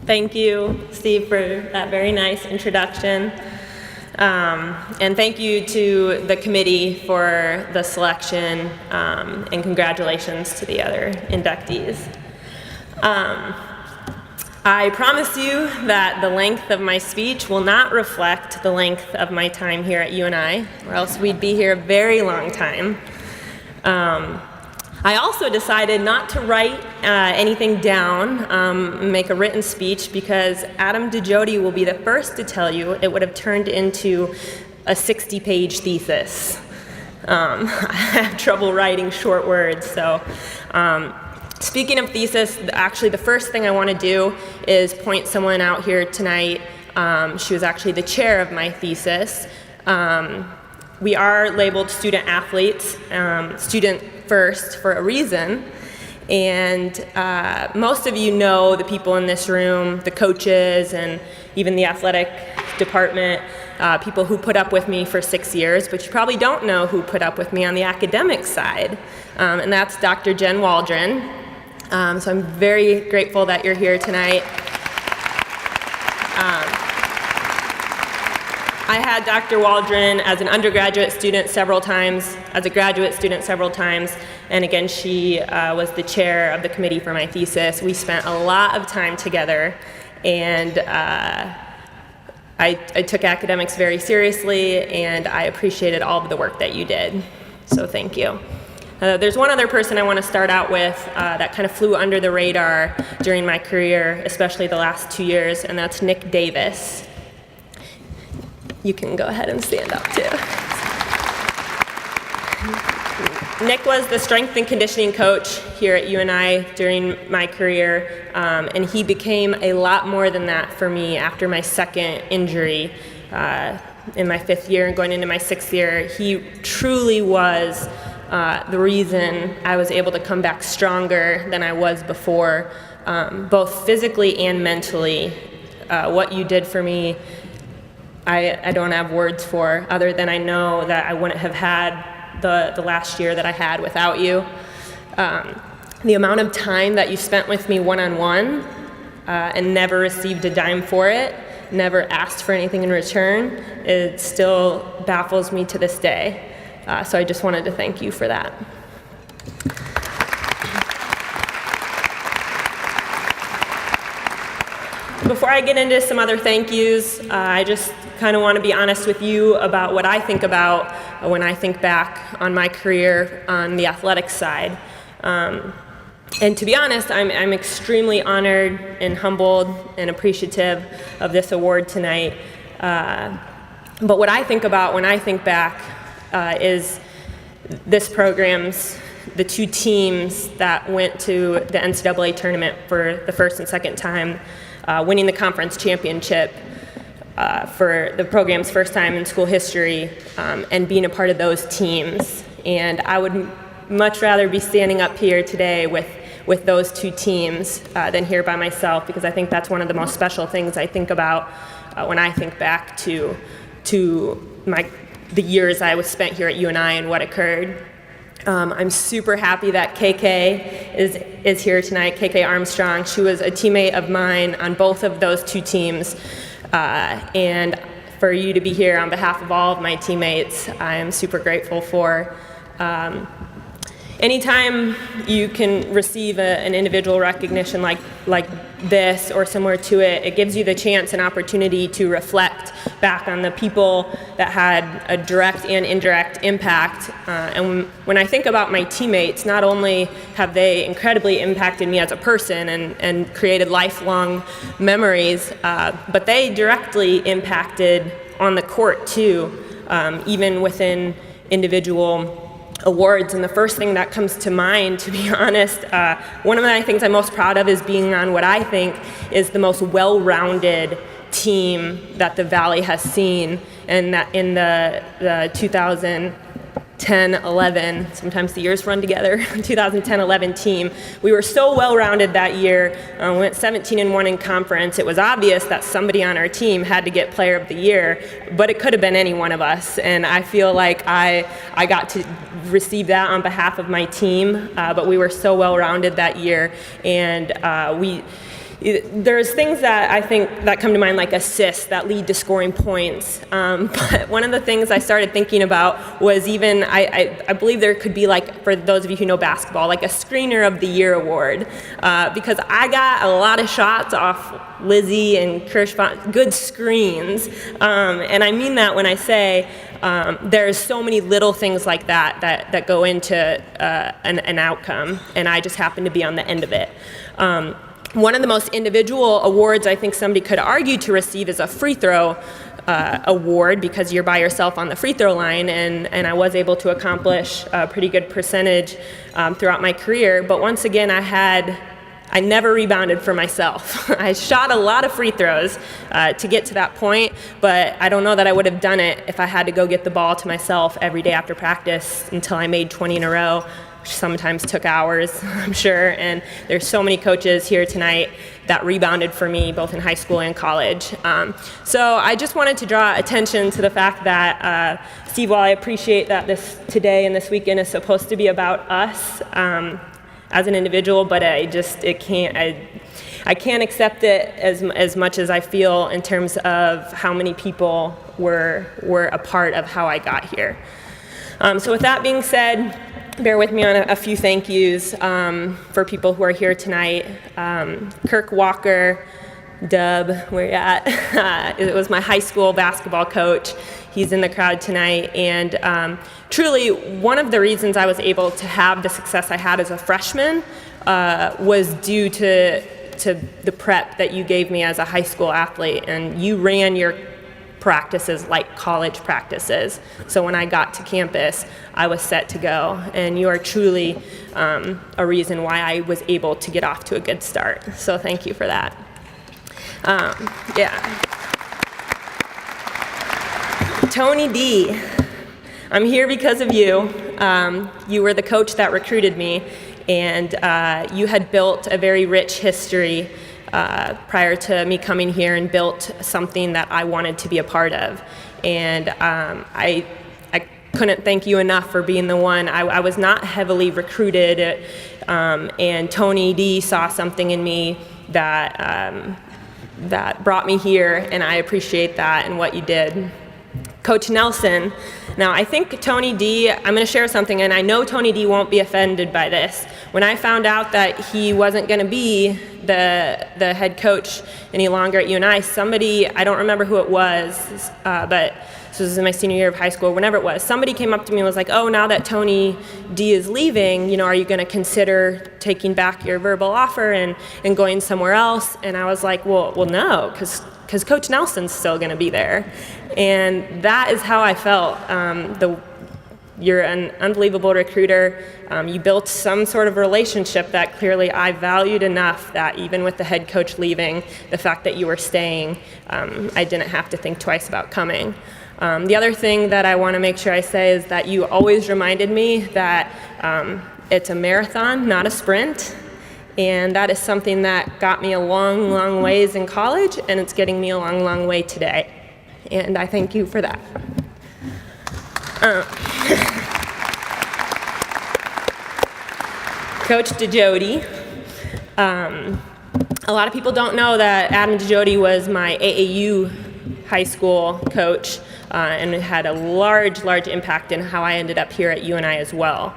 Thank you, Steve, for that very nice introduction. And thank you to the committee for the selection, and congratulations to the other inductees. I promise you that the length of my speech will not reflect the length of my time here at UNI, or else we'd be here a very long time. I also decided not to write anything down, make a written speech, because Adam DeJody will be the first to tell you it would have turned into a 60-page thesis. I have trouble writing short words, so speaking of thesis, actually the first thing I want to do is point someone out here tonight. She was actually the chair of my thesis. We are labeled student athletes, student first for a reason, and most of you know the people in this room, the coaches and even the athletic department, people who put up with me for 6 years, but you probably don't know who put up with me on the academic side, and that's Dr. Jen Waldron. So I'm very grateful that you're here tonight. I had Dr. Waldron as an undergraduate student several times, as a graduate student several times, and again, she was the chair of the committee for my thesis. We spent a lot of time together, and I took academics very seriously, and I appreciated all of the work that you did, so thank you. There's one other person I want to start out with that kind of flew under the radar during my career, especially the last 2 years, and that's Nick Davis. You can go ahead and stand up too. Nick was the strength and conditioning coach here at UNI during my career, and he became a lot more than that for me after my second injury in my 5th year and going into my 6th year. He truly was the reason I was able to come back stronger than I was before, both physically and mentally. What you did for me, I don't have words for, other than I know that I wouldn't have had the last year that I had without you. The amount of time that you spent with me one-on-one and never received a dime for it, never asked for anything in return, it still baffles me to this day. So I just wanted to thank you for that. Before I get into some other thank yous, I just kind of want to be honest with you about what I think about when I think back on my career on the athletic side. And to be honest, I'm extremely honored and humbled and appreciative of this award tonight. But what I think about when I think back is this program's, the 2 teams that went to the NCAA tournament for the first and second time, winning the conference championship for the program's first time in school history, and being a part of those teams. And I would much rather be standing up here today with those 2 teams than here by myself, because I think that's one of the most special things I think about when I think back to the years I was spent here at UNI and what occurred. I'm super happy that KK is here tonight, KK Armstrong. She was a teammate of mine on both of those 2 teams. And for you to be here on behalf of all of my teammates, I am super grateful for. Anytime you can receive an individual recognition like this or similar to it, it gives you the chance and opportunity to reflect back on the people that had a direct and indirect impact. And when I think about my teammates, not only have they incredibly impacted me as a person and created lifelong memories, but they directly impacted on the court too, even within individual awards. And the first thing that comes to mind, to be honest, one of the things I'm most proud of is being on what I think is the most well-rounded team that the Valley has seen, and that in the 2010-11, sometimes the years run together, 2010-11 team, we were so well-rounded that year. We went 17-1 in conference. It was obvious that somebody on our team had to get Player of the Year, but it could have been any one of us, and I feel like I got to receive that on behalf of my team, but we were so well-rounded that year, and there's things that I think that come to mind, like assists that lead to scoring points. But one of the things I started thinking about was even, I believe there could be, like, for those of you who know basketball, like a Screener of the Year award. Because I got a lot of shots off Lizzie and Kirschbach, good screens. And I mean that when I say there's so many little things like that go into an outcome, and I just happen to be on the end of it. One of the most individual awards I think somebody could argue to receive is a free throw award, because you're by yourself on the free throw line, and I was able to accomplish a pretty good percentage throughout my career. But once again, I never rebounded for myself. I shot a lot of free throws to get to that point, but I don't know that I would have done it if I had to go get the ball to myself every day after practice until I made 20 in a row, which sometimes took hours, I'm sure. And there's so many coaches here tonight that rebounded for me, both in high school and college. So I just wanted to draw attention to the fact that, Steve, while I appreciate that this today and this weekend is supposed to be about us, as an individual, but I can't accept it as much as I feel in terms of how many people were a part of how I got here. So with that being said, bear with me on a few thank yous for people who are here tonight. Kirk Walker, Dub, where you at? It was my high school basketball coach. He's in the crowd tonight, and truly one of the reasons I was able to have the success I had as a freshman was due to the prep that you gave me as a high school athlete, and you ran your practices like college practices. So when I got to campus, I was set to go, and you are truly a reason why I was able to get off to a good start. So thank you for that. Tony D, I'm here because of you. You were the coach that recruited me, and you had built a very rich history prior to me coming here, and built something that I wanted to be a part of. And I couldn't thank you enough for being the one. I was not heavily recruited, and Tony D saw something in me that brought me here, and I appreciate that and what you did. Coach Nelson. Now, I think Tony D, I'm going to share something, and I know Tony D won't be offended by this. When I found out that he wasn't going to be the head coach any longer at UNI, somebody, I don't remember who it was, but this was in my senior year of high school, whenever it was, somebody came up to me and was like, oh, now that Tony D is leaving, are you going to consider taking back your verbal offer and going somewhere else? And I was like, well, no, because Coach Nelson's still going to be there. And that is how I felt. You're an unbelievable recruiter. You built some sort of relationship that clearly I valued enough that even with the head coach leaving, the fact that you were staying, I didn't have to think twice about coming. The other thing that I want to make sure I say is that you always reminded me that it's a marathon, not a sprint. And that is something that got me a long, long ways in college, and it's getting me a long, long way today. And I thank you for that. Coach DeJody. A lot of people don't know that Adam DeJody was my AAU high school coach, and it had a large, large impact in how I ended up here at UNI as well.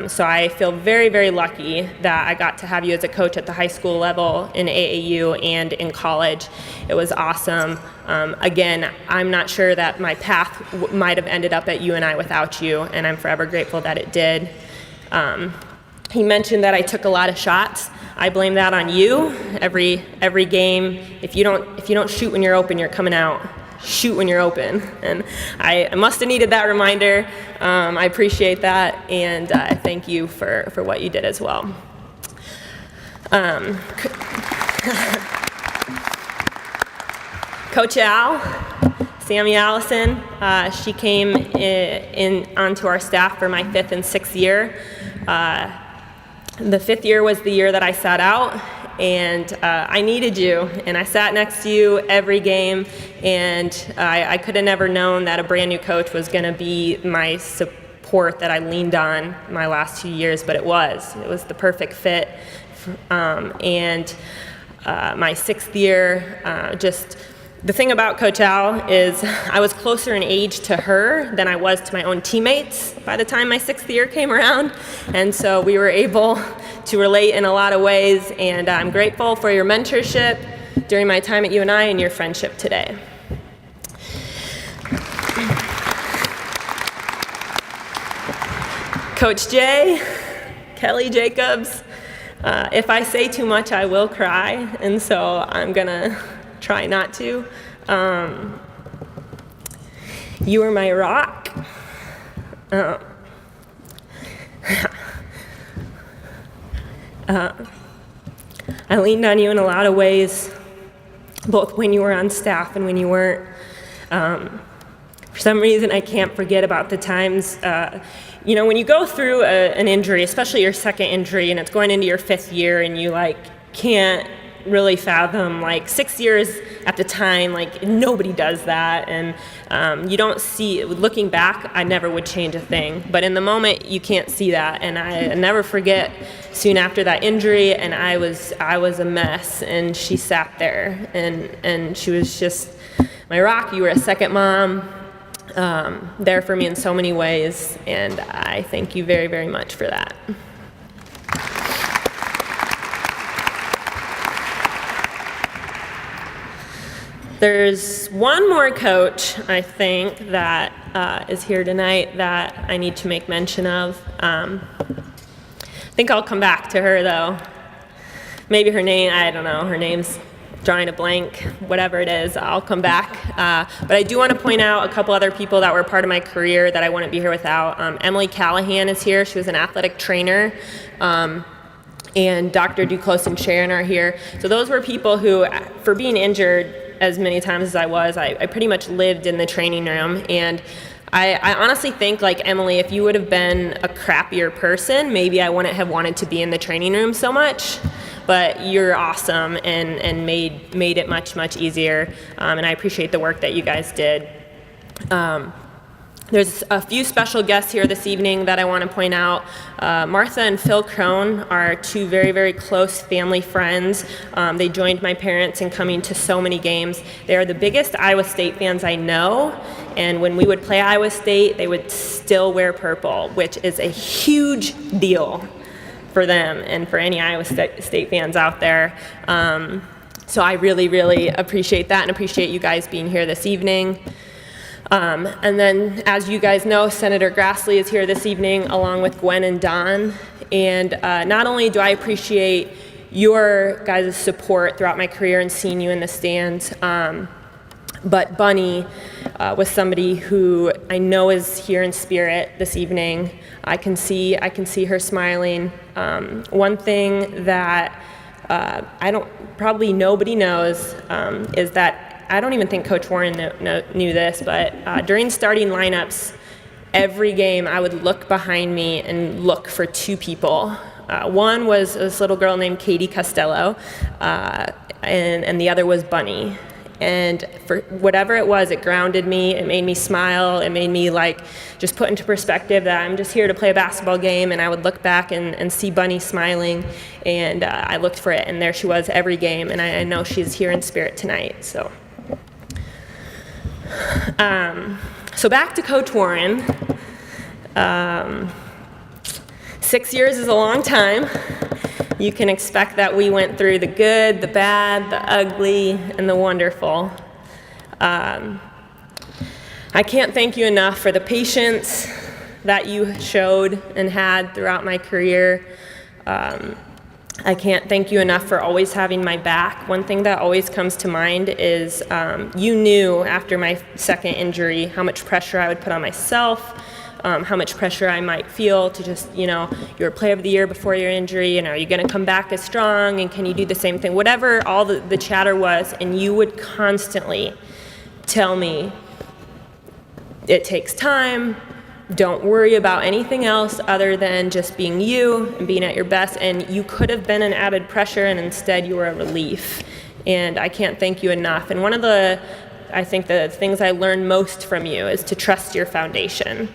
So I feel very, very lucky that I got to have you as a coach at the high school level in AAU and in college. It was awesome. Again, I'm not sure that my path might have ended up at UNI without you, and I'm forever grateful that it did. He mentioned that I took a lot of shots. I blame that on you. Every game, if you don't shoot when you're open, you're coming out. Shoot when you're open. And I must have needed that reminder. I appreciate that, and thank you for what you did as well. Coach Al, Sammy Allison, she came onto our staff for my 5th and 6th year. The 5th year was the year that I sat out, and I needed you, and I sat next to you every game, and I could have never known that a brand new coach was going to be my support that I leaned on my last 2 years, but it was the perfect fit. And my 6th year. The thing about Coach Al is I was closer in age to her than I was to my own teammates by the time my 6th year came around. And so we were able to relate in a lot of ways, and I'm grateful for your mentorship during my time at UNI and your friendship today. Coach Jay, Kelly Jacobs, if I say too much, I will cry, and so I'm gonna try not to. You were my rock. I leaned on you in a lot of ways, both when you were on staff and when you weren't. For some reason, I can't forget about the times, when you go through an injury, especially your second injury, and it's going into your 5th year, and you can't really fathom 6 years at the time, nobody does that, and you don't see, looking back, I never would change a thing, but in the moment you can't see that, and I never forget soon after that injury, and I was a mess, and she sat there, and she was just my rock. You were a second mom, there for me in so many ways, and I thank you very, very much for that. There's one more coach, I think, that is here tonight that I need to make mention of. I think I'll come back to her, though. Maybe her name, I don't know, her name's drawing a blank, whatever it is, I'll come back. But I do want to point out a couple other people that were part of my career that I wouldn't be here without. Emily Callahan is here. She was an athletic trainer. And Dr. Duclos and Sharon are here. So those were people who, for being injured as many times as I was, I pretty much lived in the training room. And I honestly think, Emily, if you would have been a crappier person, maybe I wouldn't have wanted to be in the training room so much. But you're awesome and made it much, much easier. And I appreciate the work that you guys did. There's a few special guests here this evening that I want to point out. Martha and Phil Crone are two very, very close family friends. They joined my parents in coming to so many games. They are the biggest Iowa State fans I know, and when we would play Iowa State, they would still wear purple, which is a huge deal for them and for any Iowa State fans out there. So I really, really appreciate that and appreciate you guys being here this evening. And then, as you guys know, Senator Grassley is here this evening along with Gwen and Don. And not only do I appreciate your guys' support throughout my career and seeing you in the stands, but Bunny was somebody who I know is here in spirit this evening. I can see her smiling. One thing that probably nobody knows is that I don't even think Coach Warren knew this, but during starting lineups, every game I would look behind me and look for two people. One was this little girl named Katie Costello, and the other was Bunny. And for whatever it was, it grounded me, it made me smile, it made me just put into perspective that I'm just here to play a basketball game, and I would look back and see Bunny smiling, and I looked for it, and there she was every game, and I know she's here in spirit tonight, so. So back to Coach Warren. 6 years is a long time. You can expect that we went through the good, the bad, the ugly, and the wonderful. I can't thank you enough for the patience that you showed and had throughout my career. I can't thank you enough for always having my back. One thing that always comes to mind is you knew after my second injury how much pressure I would put on myself, how much pressure I might feel to just, you're player of the year before your injury, and are you going to come back as strong, and can you do the same thing? Whatever all the chatter was, and you would constantly tell me, it takes time, don't worry about anything else other than just being you and being at your best, and you could have been an added pressure, and instead you were a relief. And I can't thank you enough. And one of the things I learned most from you is to trust your foundation.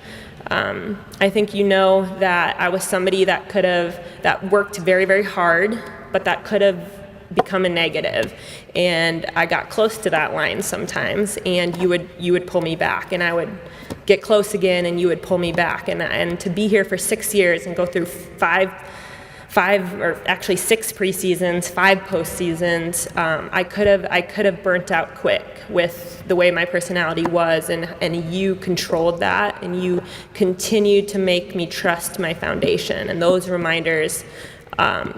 I think you know that I was somebody that worked very, very hard, but that could have become a negative. And I got close to that line sometimes, and you would pull me back, and I would get close again, and you would pull me back. And to be here for 6 years and go through five or actually 6 preseasons, 5 postseasons, I could have burnt out quick with the way my personality was, and you controlled that, and you continued to make me trust my foundation. And those reminders,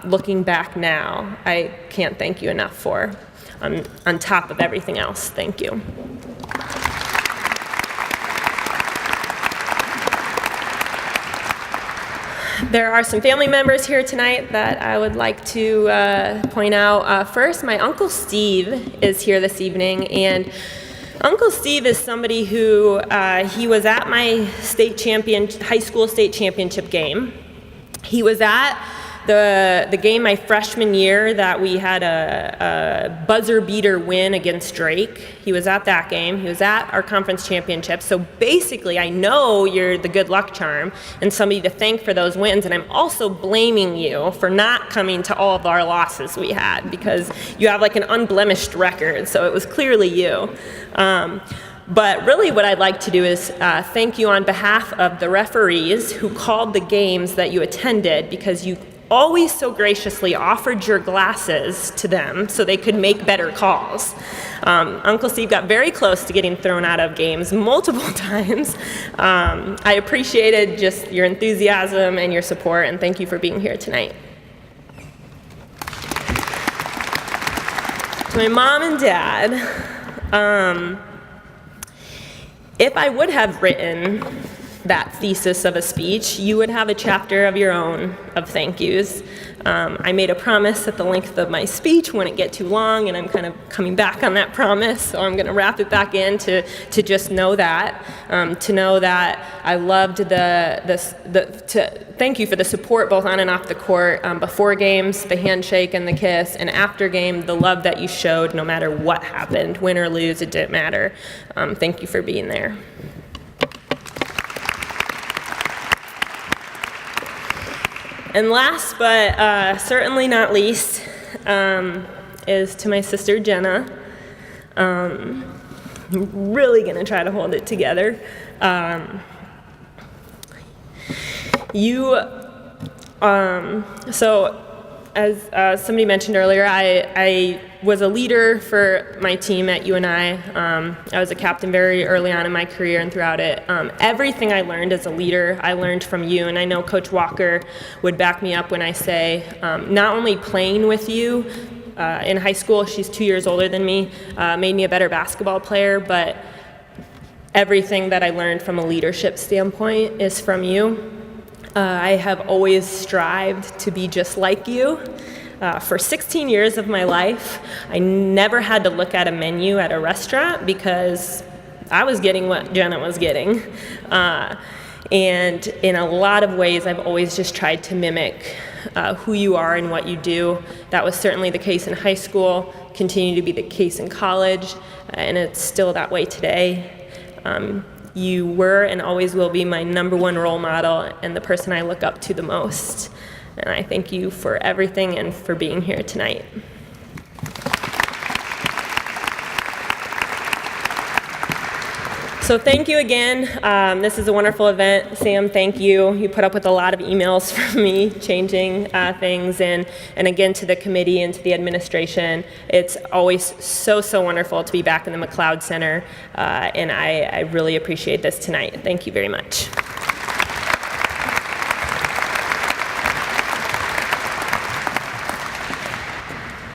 looking back now, I can't thank you enough for. On top of everything else, thank you. There are some family members here tonight that I would like to point out. First, my Uncle Steve is here this evening, and Uncle Steve is somebody who, he was at my high school state championship game. He was at the game my freshman year that we had a buzzer beater win against Drake. He was at that game. He was at our conference championship. So basically, I know you're the good luck charm and somebody to thank for those wins. And I'm also blaming you for not coming to all of our losses we had, because you have like an unblemished record. So it was clearly you. But really what I'd like to do is thank you on behalf of the referees who called the games that you attended, because you always so graciously offered your glasses to them so they could make better calls. Uncle Steve got very close to getting thrown out of games multiple times. I appreciated just your enthusiasm and your support, and thank you for being here tonight. To my mom and dad, if I would have written that thesis of a speech, you would have a chapter of your own of thank yous. I made a promise that the length of my speech wouldn't get too long, and I'm kind of coming back on that promise, so I'm going to wrap it back in to just know that, to know that I loved to thank you for the support both on and off the court, before games, the handshake and the kiss, and after game, the love that you showed no matter what happened, win or lose, it didn't matter. Thank you for being there. And last but certainly not least is to my sister Jenna. I'm really going to try to hold it together. So as somebody mentioned earlier, I was a leader for my team at UNI. I was a captain very early on in my career and throughout it. Everything I learned as a leader, I learned from you, and I know Coach Walker would back me up when I say not only playing with you in high school, she's 2 years older than me, made me a better basketball player, but everything that I learned from a leadership standpoint is from you. I have always strived to be just like you. For 16 years of my life, I never had to look at a menu at a restaurant because I was getting what Jenna was getting. And in a lot of ways, I've always just tried to mimic who you are and what you do. That was certainly the case in high school, continued to be the case in college, and it's still that way today. You were and always will be my #1 role model and the person I look up to the most. And I thank you for everything and for being here tonight. So thank you again. This is a wonderful event. Sam, thank you. You put up with a lot of emails from me changing things. And again, to the committee and to the administration, it's always so wonderful to be back in the McLeod Center. And I really appreciate this tonight. Thank you very much.